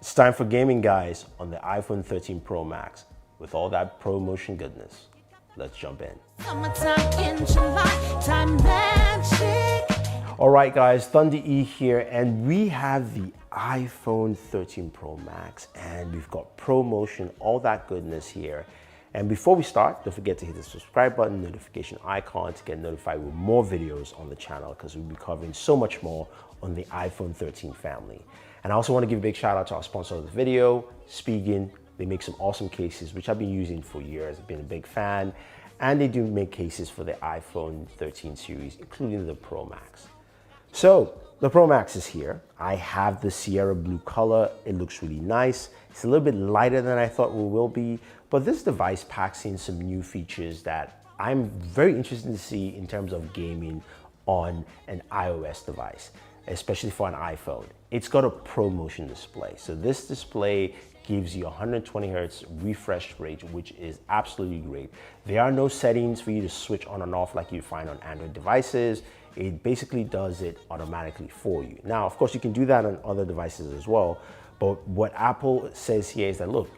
It's time for gaming, guys, on the iPhone 13 Pro Max. With all that ProMotion goodness, let's jump in. All right, guys, Thunder E here, and we have the iPhone 13 Pro Max, and we've got ProMotion, all that goodness here. And before we start, don't forget to hit the subscribe button, notification icon to get notified with more videos on the channel, because we'll be covering so much more on the iPhone 13 family. And I also want to give a big shout out to our sponsor of the video, Spigen. They make some awesome cases, which I've been using for years. I've been a big fan. And they do make cases for the iPhone 13 series, including the Pro Max. So the Pro Max is here. I have the Sierra blue color. It looks really nice. It's a little bit lighter than I thought it will be, but this device packs in some new features that I'm very interested to see in terms of gaming on an iOS device, especially for an iPhone. It's got a ProMotion display. So this display gives you 120 Hertz refresh rate, which is absolutely great. There are no settings for you to switch on and off like you find on Android devices. It basically does it automatically for you. Now, of course, you can do that on other devices as well, but what Apple says here is that, look,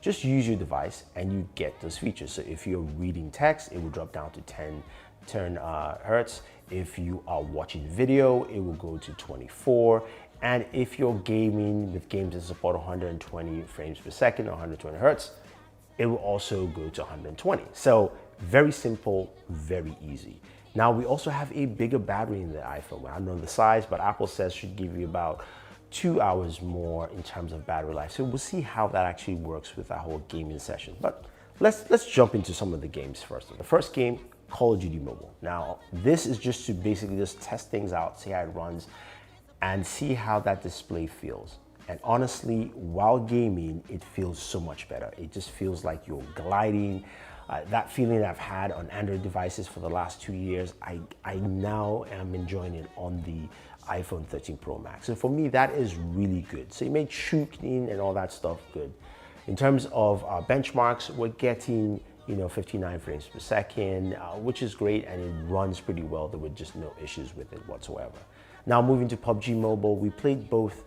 just use your device and you get those features. So if you're reading text, it will drop down to 10 Hertz. If you are watching video, it will go to 24. And if you're gaming with games that support 120 frames per second or 120 Hertz, it will also go to 120. So very simple, very easy. Now we also have a bigger battery in the iPhone. I don't know the size, but Apple says should give you about 2 hours more in terms of battery life. So we'll see how that actually works with our whole gaming session. But let's jump into some of the games first. The first game, Call of Duty Mobile. Now this is just to basically just test things out, see how it runs, and see how that display feels. And honestly, while gaming, it feels so much better. It just feels like you're gliding. That feeling I've had on Android devices for the last 2 years, I now am enjoying it on the iPhone 13 Pro Max. And for me, that is really good. So it made shooting and all that stuff good. In terms of benchmarks, we're getting 59 frames per second, which is great, and it runs pretty well. There were just no issues with it whatsoever. Now moving to PUBG Mobile, we played both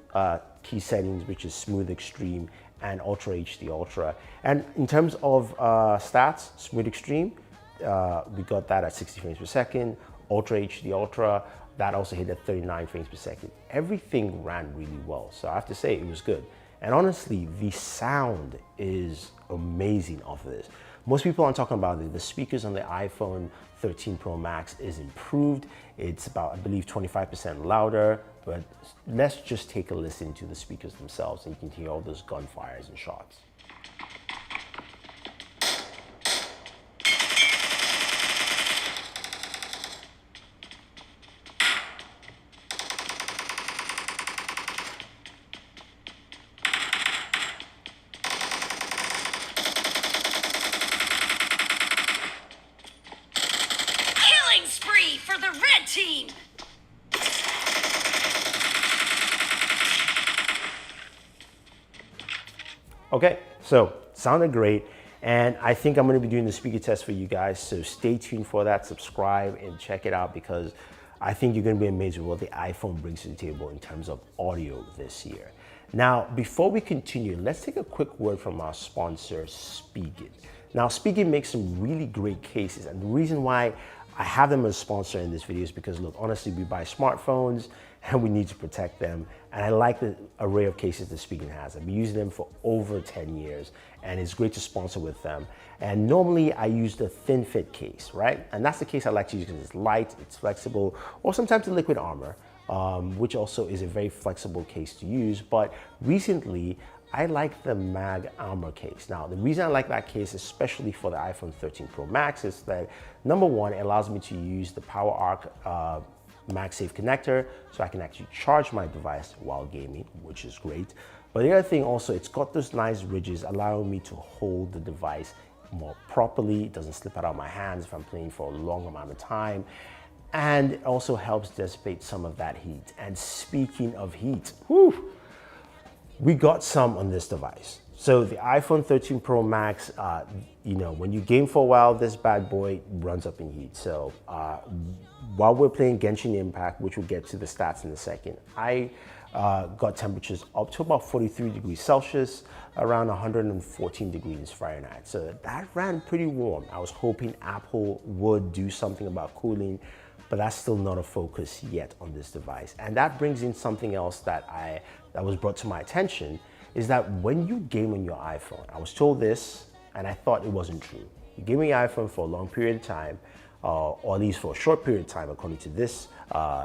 key settings, which is Smooth Extreme and Ultra HD Ultra. And in terms of stats, Smooth Extreme, we got that at 60 frames per second. Ultra HD Ultra, that also hit at 39 frames per second. Everything ran really well, so I have to say it was good. And honestly, the sound is amazing off of this. Most people aren't talking about it. The speakers on the iPhone 13 Pro Max is improved. It's about, I believe, 25% louder, but let's just take a listen to the speakers themselves and you can hear all those gunfires and shots. For the red team. Okay, so sounded great. And I think I'm going to be doing the speaker test for you guys. So stay tuned for that, subscribe and check it out, because I think you're going to be amazed with what the iPhone brings to the table in terms of audio this year. Now, before we continue, let's take a quick word from our sponsor, Spigen. Now, Spigen makes some really great cases, and the reason why I have them as a sponsor in this video is because, look, honestly, we buy smartphones and we need to protect them. And I like the array of cases that Spigen has. I've been using them for over 10 years, and it's great to sponsor with them. And normally I use the thin fit case, right? And that's the case I like to use because it's light, it's flexible, or sometimes the Liquid Armor, which also is a very flexible case to use. But recently, I like the Mag Armor case. Now, the reason I like that case, especially for the iPhone 13 Pro Max, is that number one, it allows me to use the PowerArc MagSafe connector, so I can actually charge my device while gaming, which is great. But the other thing also, it's got those nice ridges allowing me to hold the device more properly. It doesn't slip out of my hands if I'm playing for a long amount of time. And it also helps dissipate some of that heat. And speaking of heat, whew, we got some on this device. So the iPhone 13 Pro Max, when you game for a while, this bad boy runs up in heat. So while we're playing Genshin Impact, which we'll get to the stats in a second, I got temperatures up to about 43 degrees Celsius, around 114 degrees Fahrenheit. So that ran pretty warm. I was hoping Apple would do something about cooling, but that's still not a focus yet on this device. And that brings in something else that was brought to my attention, is that when you game on your iPhone, I was told this and I thought it wasn't true. You game on your iPhone for a long period of time, or at least for a short period of time, according to this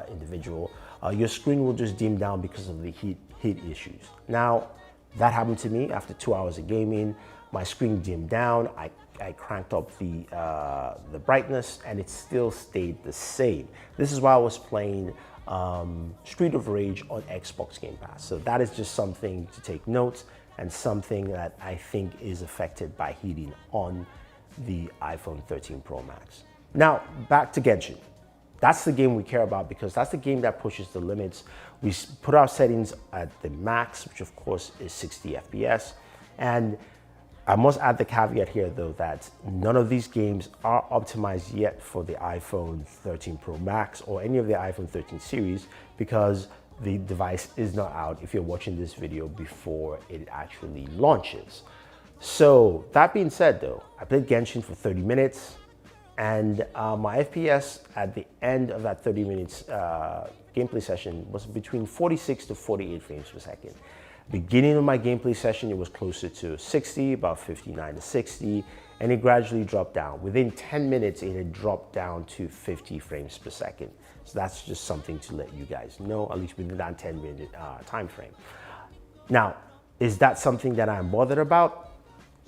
individual, your screen will just dim down because of the heat issues. Now, that happened to me after 2 hours of gaming. My screen dimmed down. I cranked up the brightness, and it still stayed the same. This is why I was playing Street of Rage on Xbox Game Pass. So that is just something to take note, and something that I think is affected by heating on the iPhone 13 Pro Max. Now, back to Genshin. That's the game we care about because that's the game that pushes the limits. We put our settings at the max, which of course is 60 FPS. And I must add the caveat here though that none of these games are optimized yet for the iPhone 13 Pro Max or any of the iPhone 13 series because the device is not out if you're watching this video before it actually launches. So that being said though, I played Genshin for 30 minutes. And my FPS at the end of that 30 minutes gameplay session was between 46 to 48 frames per second. Beginning of my gameplay session, it was closer to 60, about 59 to 60, and it gradually dropped down. Within 10 minutes, it had dropped down to 50 frames per second. So that's just something to let you guys know, at least within that 10-minute time frame. Now, is that something that I'm bothered about?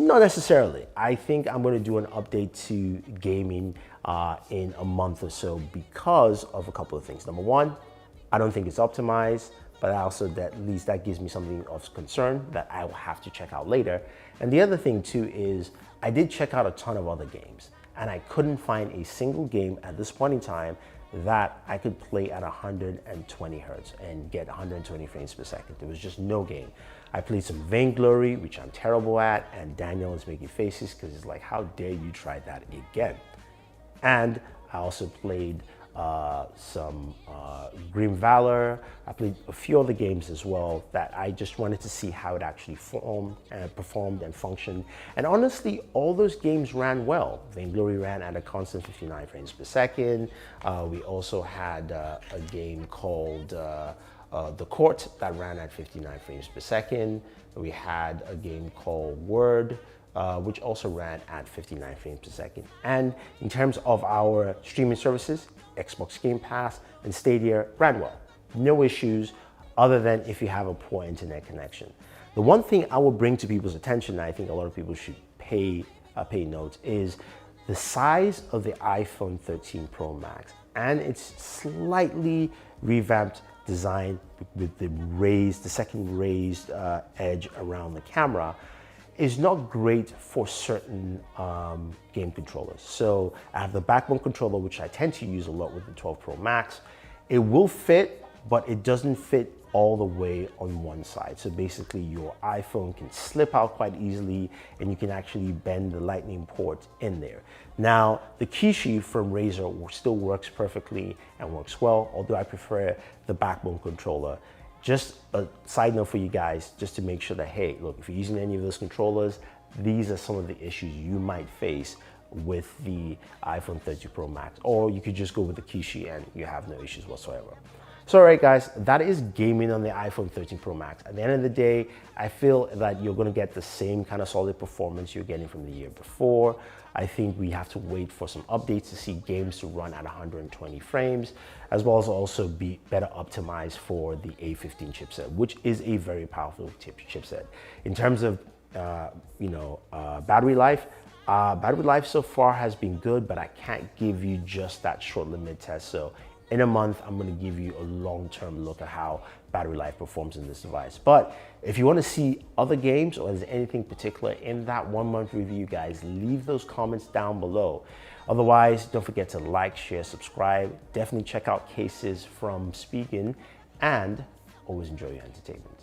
Not necessarily. I think I'm going to do an update to gaming in a month or so because of a couple of things. Number one, I don't think it's optimized, but also at least that gives me something of concern that I will have to check out later. And the other thing too is I did check out a ton of other games and I couldn't find a single game at this point in time that I could play at 120 hertz and get 120 frames per second. There was just no game. I played some Vainglory, which I'm terrible at, and Daniel is making faces because it's like, how dare you try that again? And I also played some Grim Valor. I played a few other games as well that I just wanted to see how it actually performed and functioned. And honestly, all those games ran well. Vainglory ran at a constant 59 frames per second. We also had a game called The Court that ran at 59 frames per second. We had a game called Word, which also ran at 59 frames per second. And in terms of our streaming services, Xbox Game Pass and Stadia ran well. No issues other than if you have a poor internet connection. The one thing I will bring to people's attention, and I think a lot of people should pay note, is the size of the iPhone 13 Pro Max and its slightly revamped design with the second raised edge around the camera is not great for certain game controllers. So I have the backbone controller, which I tend to use a lot with the 12 Pro Max. It will fit, but it doesn't fit all the way on one side. So basically your iPhone can slip out quite easily and you can actually bend the lightning port in there. Now, the Kishi from Razer still works perfectly and works well, although I prefer the backbone controller. Just a side note for you guys, just to make sure that, hey, look, if you're using any of those controllers, these are some of the issues you might face with the iPhone 13 Pro Max, or you could just go with the Kishi and you have no issues whatsoever. So all right guys, that is gaming on the iPhone 13 Pro Max. At the end of the day, I feel that you're gonna get the same kind of solid performance you're getting from the year before. I think we have to wait for some updates to see games to run at 120 frames, as well as also be better optimized for the A15 chipset, which is a very powerful chipset. In terms of battery life so far has been good, but I can't give you just that short limit test. So in a month, I'm gonna give you a long-term look at how battery life performs in this device. But if you wanna see other games or is there anything particular in that 1 month review, guys, leave those comments down below. Otherwise, don't forget to like, share, subscribe. Definitely check out cases from Spigen and always enjoy your entertainment.